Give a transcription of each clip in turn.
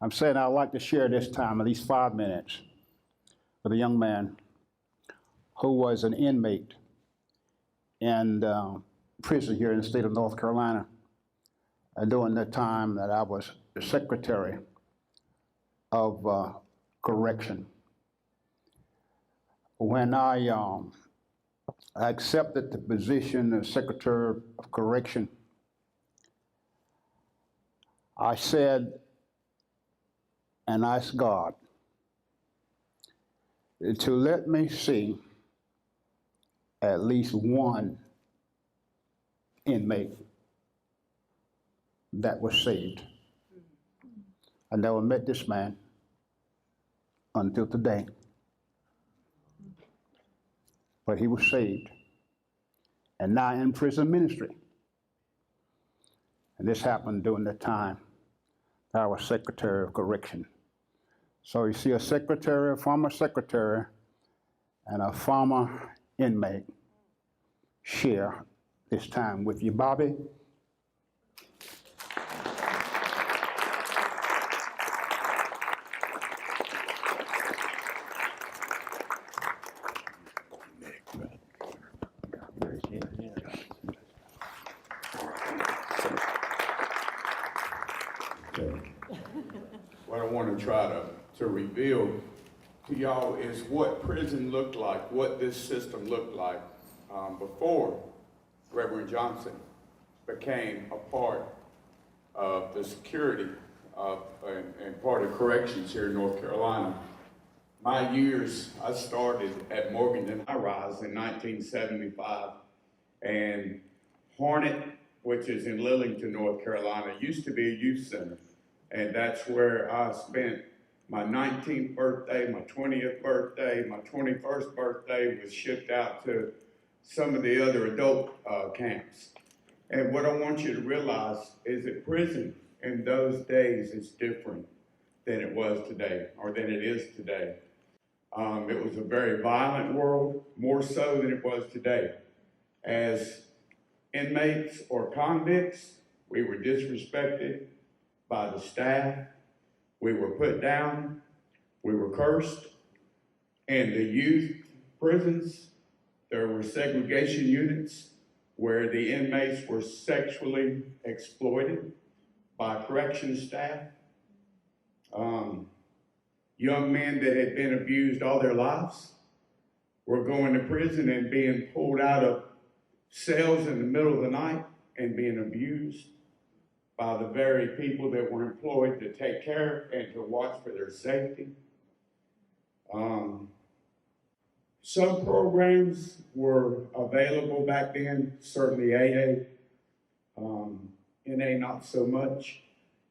I'm saying I'd like to share this time, at least 5 minutes, with a young man who was an inmate in prison here in the state of North Carolina during the time that I was the secretary of correction. When I accepted the position of secretary of correction, I said and asked God to let me see at least one inmate that was saved. I never met this man until today, but he was saved and now in prison ministry. And this happened during the time that I was secretary of correction. So you see a secretary, a former secretary, and a former inmate share this time with you. Bobby? What I want to try to reveal to y'all is what prison looked like, what this system looked like before Reverend Johnson became a part of the security and part of corrections here in North Carolina. My years, I started at Morganton High Rise in 1975, and Hornet, which is in Lillington, North Carolina, used to be a youth center. And that's where I spent my 19th birthday, my 20th birthday, my 21st birthday was shipped out to some of the other adult camps. And what I want you to realize is that prison in those days is different than it was today, or than it is today. It was a very violent world, more so than it was today. As inmates or convicts, we were disrespected by the staff, we were put down, we were cursed. In the youth prisons, there were segregation units where the inmates were sexually exploited by corrections staff. Young men that had been abused all their lives were going to prison and being pulled out of cells in the middle of the night and being abused by the very people that were employed to take care and to watch for their safety. Some programs were available back then, certainly AA, NA not so much.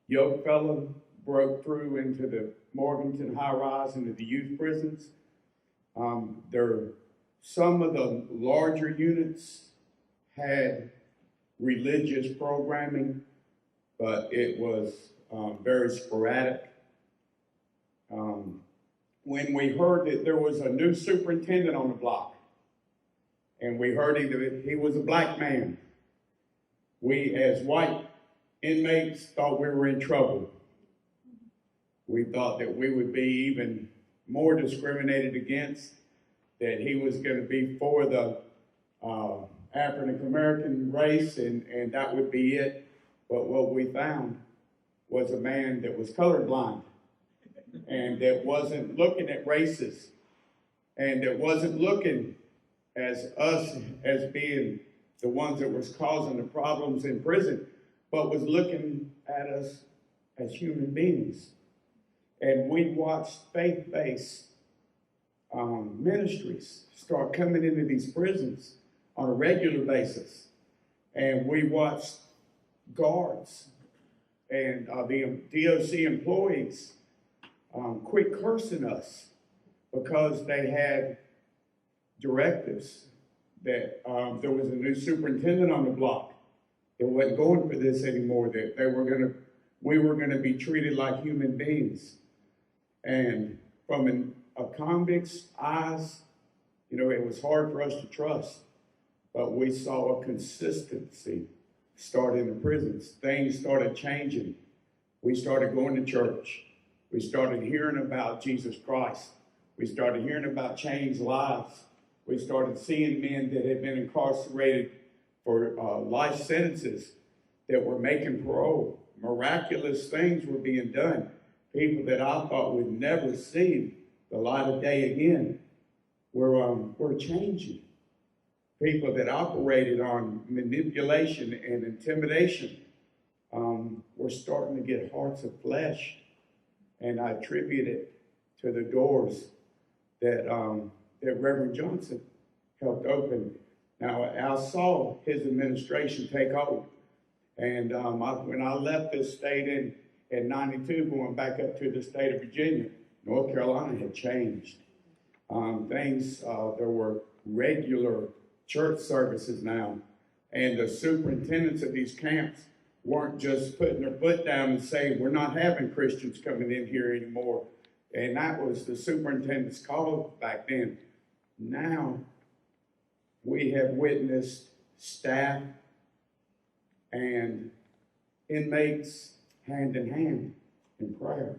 Yokefellow broke through into the Morganton High Rise, into the youth prisons. Some of the larger units had religious programming, but it was very sporadic. When we heard that there was a new superintendent on the block, and we heard he was a black man, we as white inmates thought we were in trouble. We thought that we would be even more discriminated against, that he was going to be for the African American race, and that would be it. But what we found was a man that was colorblind and that wasn't looking at races and that wasn't looking as us as being the ones that was causing the problems in prison, but was looking at us as human beings. And we watched faith-based ministries start coming into these prisons on a regular basis. And we watched guards and the DOC employees quit cursing us because they had directives that there was a new superintendent on the block that wasn't going for this anymore, that we were gonna be treated like human beings. And from a convict's eyes, it was hard for us to trust, but we saw a consistency start in the prisons. Things started changing. We started going to church. We started hearing about Jesus Christ. We started hearing about changed lives. We started seeing men that had been incarcerated for life sentences that were making parole. Miraculous things were being done. People that I thought would never see the light of day again were changing. People that operated on manipulation and intimidation were starting to get hearts of flesh. And I attribute it to the doors that Reverend Johnson helped open. Now, I saw his administration take hold. And when I left this state in 92, going back up to the state of Virginia, North Carolina had changed. There were regular church services now. And the superintendents of these camps weren't just putting their foot down and saying, we're not having Christians coming in here anymore. And that was the superintendent's call back then. Now, we have witnessed staff and inmates hand in hand in prayer.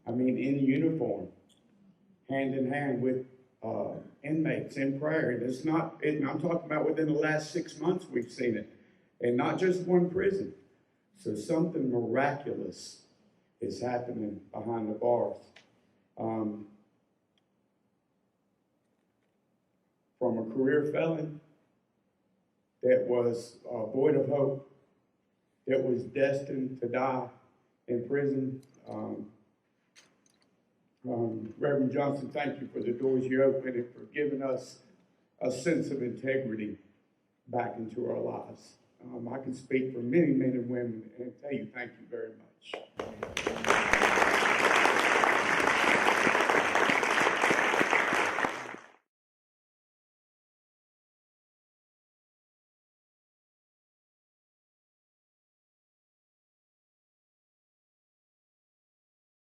I mean, in uniform, hand in hand with inmates in prayer. I'm talking about within the last 6 months we've seen it, and not just one prison. So something miraculous is happening behind the bars. From a career felon that was void of hope, that was destined to die in prison. Reverend Johnson, thank you for the doors you opened and for giving us a sense of integrity back into our lives. I can speak for many men and women and tell you thank you very much.